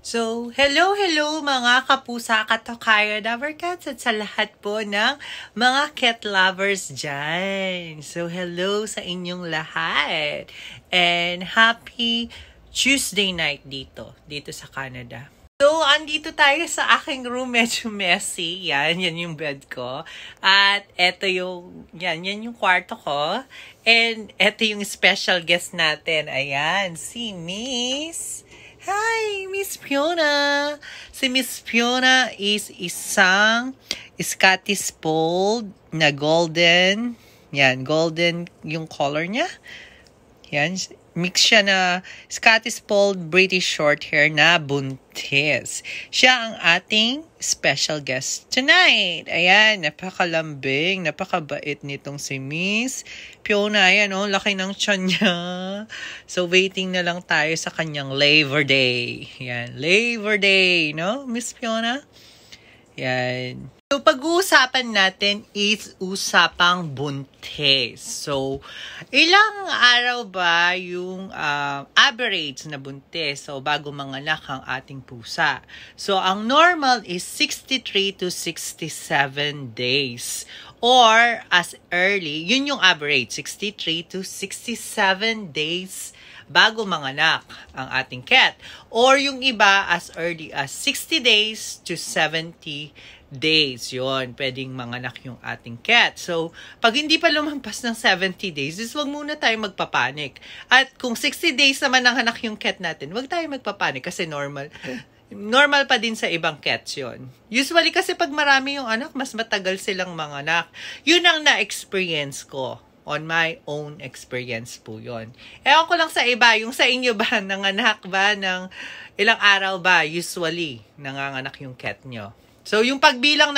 Hello mga kapusa, katokaya, Dabarcats at sa lahat po ng mga cat lovers dyan. Hello sa inyong lahat. And happy Tuesday night dito sa Canada. Andito tayo sa aking room, medyo messy. Yan yung bed ko. At eto yan yung kwarto ko. And eto yung special guest natin. Ayan, si Miss... Hi, Miss Fiona! Si Miss Fiona is isang Scottish Fold na golden. Yan, golden yung color niya. Yan, mix siya na Scottish Fold British Shorthair na buntis. Siya ang ating special guest tonight. Ayan, napakalambing, napakabait nitong si Miss Fiona. Ayan, laki ng tiyan niya. So, waiting na lang tayo sa kanyang Labor Day. Ayan, Labor Day, no, Miss Fiona? Ayan. So, pag-uusapan natin is usapang buntis. So, ilang araw ba yung average na buntis? So, bago manganak ang ating pusa. So, ang normal is 63 to 67 days. Or, as early, yun yung average, 63 to 67 days bago manganak ang ating cat. Or yung iba as early as 60 days to 70 days. Yun, pwedeng manganak yung ating cat. So, pag hindi pa lumampas ng 70 days, wag muna tayo magpapanik. At kung 60 days naman nanganak yung cat natin, wag tayo magpapanik kasi normal pa din sa ibang cats yun. Usually kasi pag marami yung anak, mas matagal silang manganak. Yun ang na-experience ko. On my own experience po yun. Ewan ko lang sa iba, yung sa inyo ba, nanganak ba ng ilang araw ba usually nanganganak yung cat nyo? So, yung pagbilang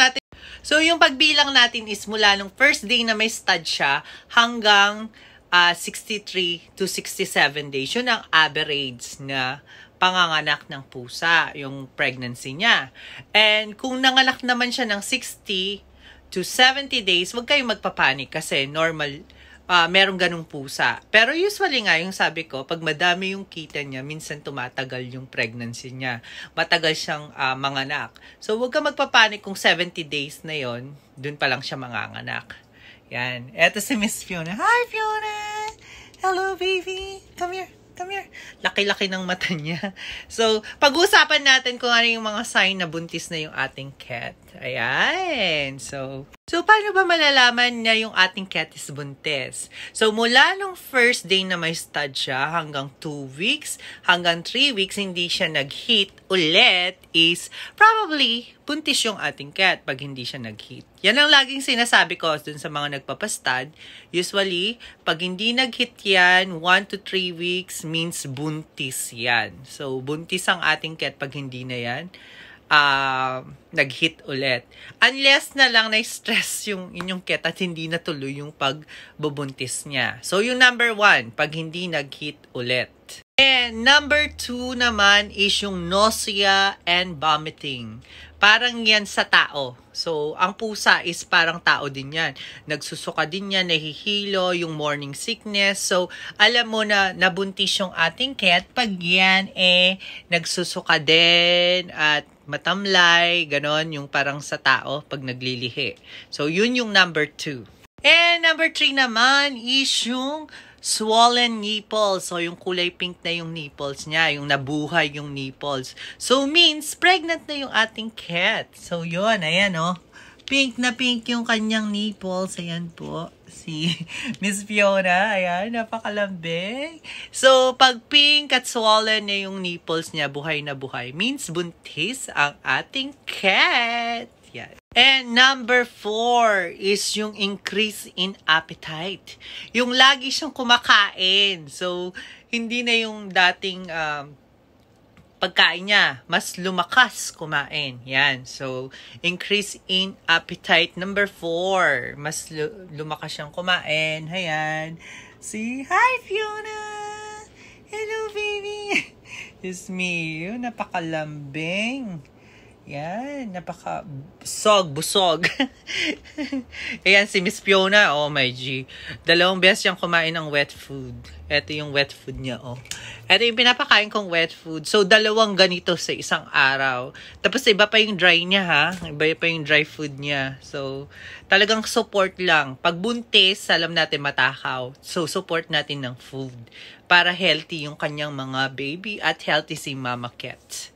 natin is mula nung first day na may stud siya hanggang 63 to 67 days. Yun ang average na panganganak ng pusa, yung pregnancy niya. And kung nanganak naman siya ng 60 to 70 days, huwag kayong magpapanik kasi normal, merong ganung pusa. Pero usually nga, yung sabi ko, pag madami yung kita niya, minsan tumatagal yung pregnancy niya. Matagal siyang manganak. So, huwag ka magpapanik kung 70 days na yon, dun pa lang siya manganganak. Yan. Eto si Miss Fiona. Hi, Fiona! Hello, baby! Come here. Laki-laki ng mata niya. So, pag-usapan natin kung ano yung mga sign na buntis na yung ating cat. Ayan. So, paano ba malalaman na yung ating cat is buntis? So, mula nung first day na may stud siya, hanggang 2 weeks, hanggang 3 weeks, hindi siya nag-heat ulit, is probably buntis yung ating cat pag hindi siya nag-heat. Yan ang laging sinasabi ko dun sa mga nagpapastad. Usually, pag hindi nag-heat yan, 1 to 3 weeks means buntis yan. So, buntis ang ating cat pag hindi na yan nag-hit ulit. Unless na lang na-stress yung inyong cat at hindi natuloy yung pagbubuntis niya. So, yung number 1, pag hindi nag-hit ulit. And number 2 naman is yung nausea and vomiting. Parang yan sa tao. So, ang pusa is parang tao din yan. Nagsusuka din yan, nahihilo, yung morning sickness. So, alam mo na nabuntis yung ating cat pag yan nagsusuka din at matamlay, ganon, yung parang sa tao pag naglilihi. So, yun yung number 2. And number 3 naman is yung swollen nipples. So, yung kulay pink na yung nipples niya, yung nabuhay yung nipples. So, means pregnant na yung ating cat. So, yun, ayan pink na pink yung kanyang nipples. Ayan po, si Miss Fiona. Ayan, napakalambing. So, pag pink at swollen na yung nipples niya, buhay na buhay, means buntis ang ating cat. Yan. And number 4 is yung increase in appetite. Yung lagi siyang kumakain. So, hindi na yung dating pagkain niya. Mas lumakas kumain. Yan. So, increase in appetite. Number 4. Mas lumakas siyang kumain. Ayan. See? Hi, Fiona! Hello, baby! It's me. Napakalambing. Yan, busog. Ayan, si Miss Fiona, oh my G. 2 beses siyang kumain ng wet food. Ito yung wet food niya, oh. Ito yung pinapakain kong wet food. So, 2 ganito sa isang araw. Tapos, iba pa yung dry niya, ha? Iba pa yung dry food niya. So, talagang support lang. Pag buntis, alam natin matakaw. So, support natin ng food para healthy yung kanyang mga baby at healthy si Mama Cat.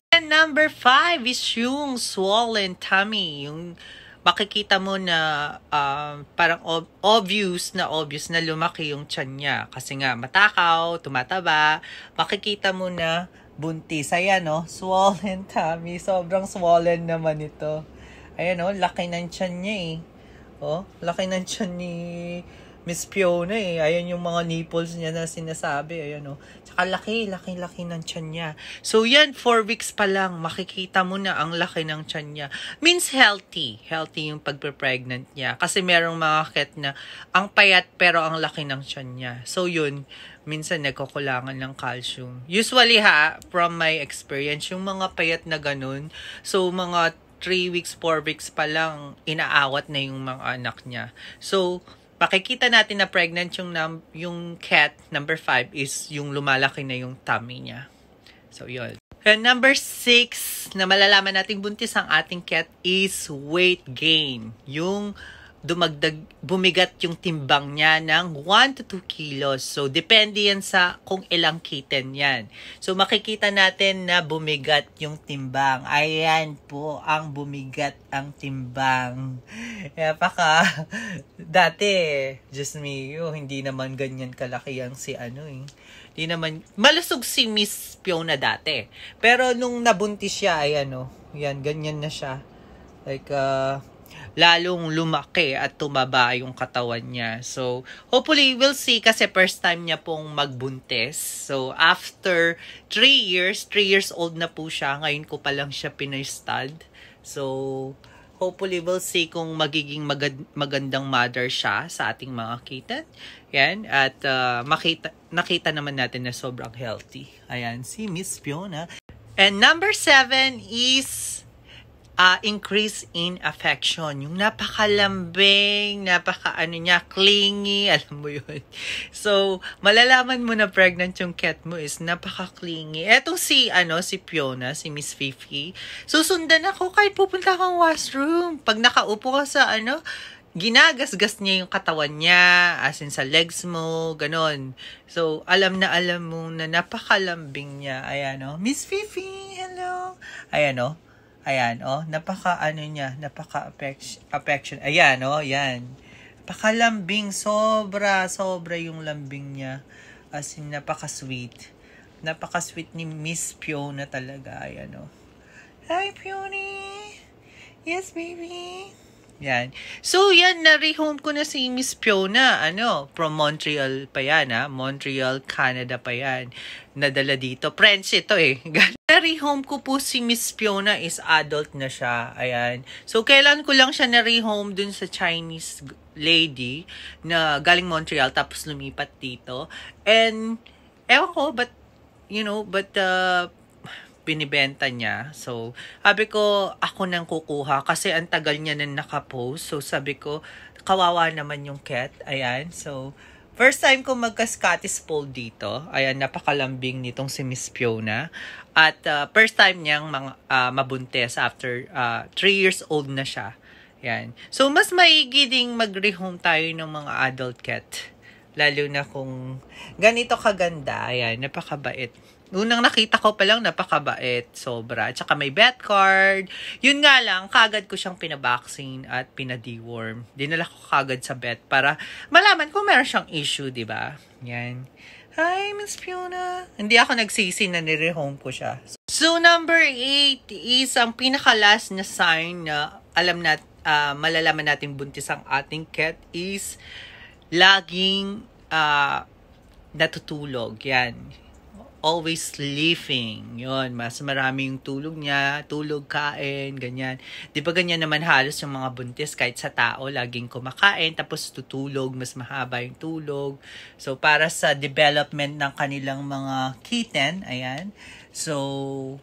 And number 5 is yung swollen tummy. Yung makikita mo na parang obvious na lumaki yung tiyan niya. Kasi nga matakaw, tumataba. Makikita mo na buntis. Ayan, no? Swollen tummy. Sobrang swollen naman ito. Ayan, no? Laki ng tiyan niya eh. Oh, laki ng tiyan ni Miss Fiona eh. Ayan yung mga nipples niya na sinasabi. Ayan, no? Tsaka laki ng tiyan niya. So, yan, 4 weeks pa lang, makikita mo na ang laki ng tiyan niya. Means healthy. Healthy yung pagpe-pregnant niya. Kasi merong mga cat na ang payat pero ang laki ng tiyan niya. So, yun, minsan nagkukulangan ng calcium. Usually from my experience, yung mga payat na ganun, so, mga 3 weeks, 4 weeks pa lang, inaawat na yung mga anak niya. So, makikita natin na pregnant yung cat, number 5, is yung lumalaki na yung tummy niya. So, yun. And number 6, na malalaman nating buntis ang ating cat is weight gain. Yung bumigat yung timbang niya ng 1 to 2 kilos. So, depende yan sa kung ilang kitten yan. So, makikita natin na bumigat yung timbang. Ayan po ang bumigat ang timbang. Dati, just me, hindi naman ganyan kalaki ang si Hindi naman, malusog si Miss Fiona dati. Pero nung nabuntis siya, yan, ganyan na siya. Like, lalong lumaki at tumaba yung katawan niya. So, hopefully, we'll see kasi first time niya pong magbuntis. So, after 3 years old na po siya. Ngayon ko pa lang siya pinay-stud. So, hopefully, we'll see kung magiging magandang mother siya sa ating mga kitten. Yan. At nakita naman natin na sobrang healthy. Ayan, si Miss Fiona. And number 7 is increase in affection. Yung napakalambing, clingy, alam mo yun. So, malalaman mo na pregnant yung cat mo is napaka-clingy. Etong si Fiona, si Miss Fifi, susundan ako kahit pupunta kang washroom. Pag nakaupo ka sa ginagasgas niya yung katawan niya, as in sa legs mo, ganon. So, alam mo na napakalambing niya. Ayan, Miss Fifi, hello. Ayan, Ayan, napaka-affection. Ayan, yan. Napakalambing, sobra yung lambing niya. As in, napaka-sweet. Napaka-sweet ni Miss Fiona talaga. Ayan, Hi, Fiona. Yes, baby. Yan. So, yan, na-rehome ko na si Miss Fiona. From Montreal pa yan, Montreal, Canada pa yan. Nadala dito. French ito eh. Na-rehome ko po si Miss Fiona is adult na siya. Ayan. So, kailan ko lang siya na-rehome dun sa Chinese lady na galing Montreal tapos lumipat dito. And, ewan ko, but binibenta niya. So, sabi ko, ako nang kukuha kasi ang tagal niya nang nakapost. So, sabi ko, kawawa naman yung cat. Ayan. So, first time ko magka-Scottish Fold dito. Ayan, napakalambing nitong si Miss Fiona. At first time niyang mabuntis after 3 years old na siya. Ayan. So, mas maigi ding mag-rehome tayo ng mga adult cat. Lalo na kung ganito kaganda. Ayan, napakabait. Unang nakita ko pa lang, napakabait, sobra. Tsaka may vet card. Yun nga lang, kagad ko siyang pinavaccine at pina-deworm. Dinala ko kagad sa vet para malaman kung meron siyang issue, di ba? Yan. Hi, Miss Fiona. Hindi ako nagsisi na nire-home ko siya. So, number 8 is ang pinaka-last na sign na malalaman natin buntis ang ating cat is laging natutulog. Yan. Always sleeping. Yun, mas marami yung tulog niya, kain, ganyan. Di ba ganyan naman halos yung mga buntis kahit sa tao, laging kumakain, tapos tutulog, mas mahaba yung tulog. So, para sa development ng kanilang mga kitten, ayan. So,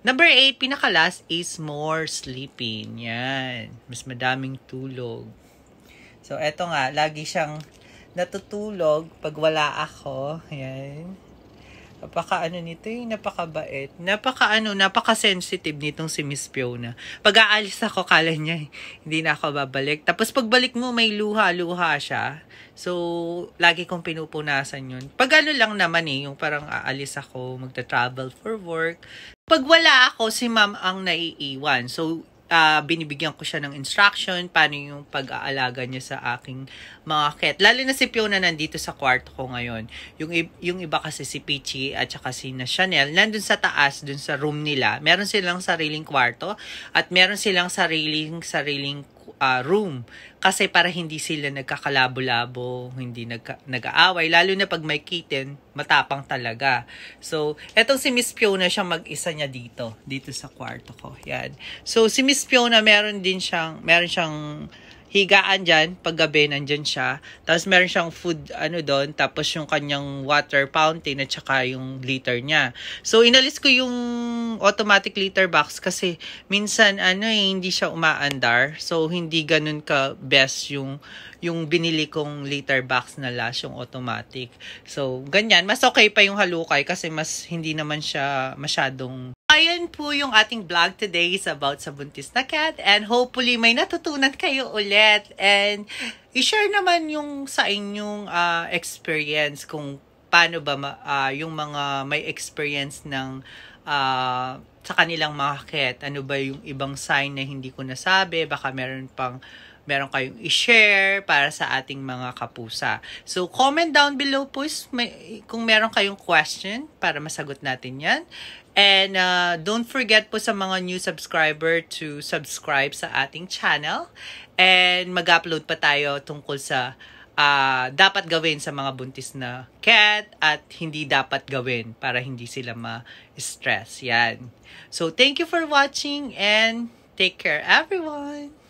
Number 8, pinaka-last is more sleeping. Yan. Mas madaming tulog. So, eto nga. Lagi siyang natutulog pag wala ako. Yan. Napaka-ano nito eh, napakabait. Napaka-sensitive nitong si Miss Fiona. Pag aalis ako, kala niya, hindi na ako babalik. Tapos pagbalik mo, may luha-luha siya. So, lagi kong pinupunasan yun. Pag ano lang naman eh, yung parang aalis ako, magta-travel for work. Pag wala ako, si ma'am ang naiiwan. So, binibigyan ko siya ng instruction paano yung pag-aalaga niya sa aking mga cat. Lalo na si Fiona nandito sa kwarto ko ngayon. Yung iba kasi si Peachy at saka si Chanel nandun sa taas, dun sa room nila. Meron silang sariling kwarto at meron silang sariling room. Kasi para hindi sila nagkakalabo-labo, hindi nag-aaway. Lalo na pag may kitten, matapang talaga. So, etong si Miss Fiona, siyang mag-isa niya dito sa kwarto ko. Yan. So, si Miss Fiona, meron siyang higaan dyan, paggabi, nandyan siya. Tapos meron siyang food, doon, tapos yung kanyang water fountain at saka yung litter niya. So, inalis ko yung automatic litter box kasi minsan, hindi siya umaandar. So, hindi ganun ka best yung binili kong litter box na last, yung automatic. So, ganyan. Mas okay pa yung halukay kasi mas hindi naman siya masyadong. Ayan po yung ating vlog today is about sa buntis na cat and hopefully may natutunan kayo ulit and i-share naman yung sa inyong experience kung paano ba yung mga may experience ng sa kanilang mga cat. Ano ba yung ibang sign na hindi ko nasabi? Baka meron kayong i-share para sa ating mga kapusa. So, comment down below po kung meron kayong question para masagot natin yan. And don't forget po sa mga new subscriber to subscribe sa ating channel. And mag-upload pa tayo tungkol sa dapat gawin sa mga buntis na cat at hindi dapat gawin para hindi sila ma-stress. Yan. So, thank you for watching and take care everyone!